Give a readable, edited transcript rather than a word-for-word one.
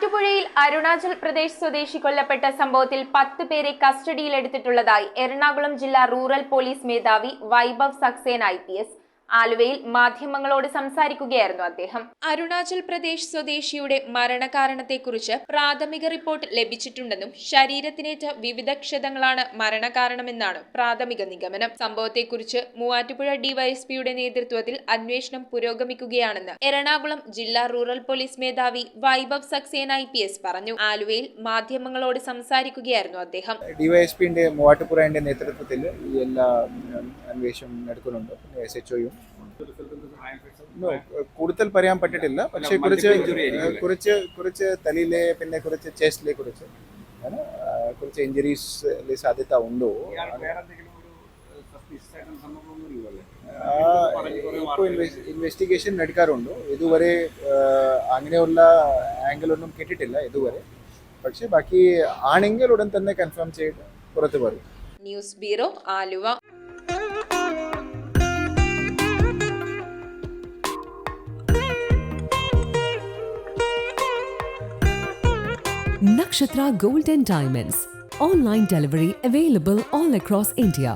മൂവാറ്റുപുഴയിൽ അരുണാചൽ പ്രദേശ് സ്വദേശി കൊല്ലപ്പെട്ട സംഭവത്തിൽ 10 പേരെ കസ്റ്റഡിയിലെടുത്തിട്ടുള്ളതായി എറണാകുളം ജില്ലാ റൂറൽ പോലീസ് മേധാവി വൈഭവ് സക്സേന IPS. ആലുവയിൽ മാധ്യമങ്ങളോട് സംസാരിക്കുകയായിരുന്നു അദ്ദേഹം. അരുണാചൽ പ്രദേശ് സ്വദേശിയുടെ മരണകാരണത്തെക്കുറിച്ച് പ്രാഥമിക റിപ്പോർട്ട് ലഭിച്ചിട്ടുണ്ടെന്നും ശരീരത്തിനേറ്റ വിവിധ ക്ഷതങ്ങളാണ് മരണകാരണമെന്നാണ് പ്രാഥമിക നിഗമനം. സംഭവത്തെക്കുറിച്ച് മൂവാറ്റുപുഴ ഡിവൈഎസ്പിയുടെ നേതൃത്വത്തിൽ അന്വേഷണം പുരോഗമിക്കുകയാണെന്ന് എറണാകുളം ജില്ലാ റൂറൽ പോലീസ് മേധാവി വൈഭവ് സക്സേന IPS പറഞ്ഞു. ആലുവയിൽ മാധ്യമങ്ങളോട് സംസാരിക്കുകയായിരുന്നു അദ്ദേഹം. ഡിവൈഎസ്പിന്റെ മൂവാറ്റുപുഴയുടെ നേതൃത്വത്തിൽ ഈ എല്ലാ അന്വേഷണം നടക്കുന്നുണ്ട്. SHOയും കൂടുതൽ പറയാൻ പറ്റിട്ടില്ല. പക്ഷേ കുറച്ച് തലയിലെ പിന്നെ കുറച്ച് ചെസ്റ്റിലെ കുറച്ച് ഇഞ്ചുറീസ് സാധ്യത ഉണ്ടോ? ഇപ്പോൾ ഇൻവെസ്റ്റിഗേഷൻ നടക്കാറുണ്ട്. ഇതുവരെ അങ്ങനെയുള്ള ആംഗിൾ ഒന്നും കേട്ടിട്ടില്ല ഇതുവരെ. പക്ഷേ ബാക്കി ആണെങ്കിൽ ഉടൻ തന്നെ കൺഫേം ചെയ്ത് പുറത്തു വരും. News bureau, Aluva. Nakshatra Gold and Diamonds. Online delivery available all across India.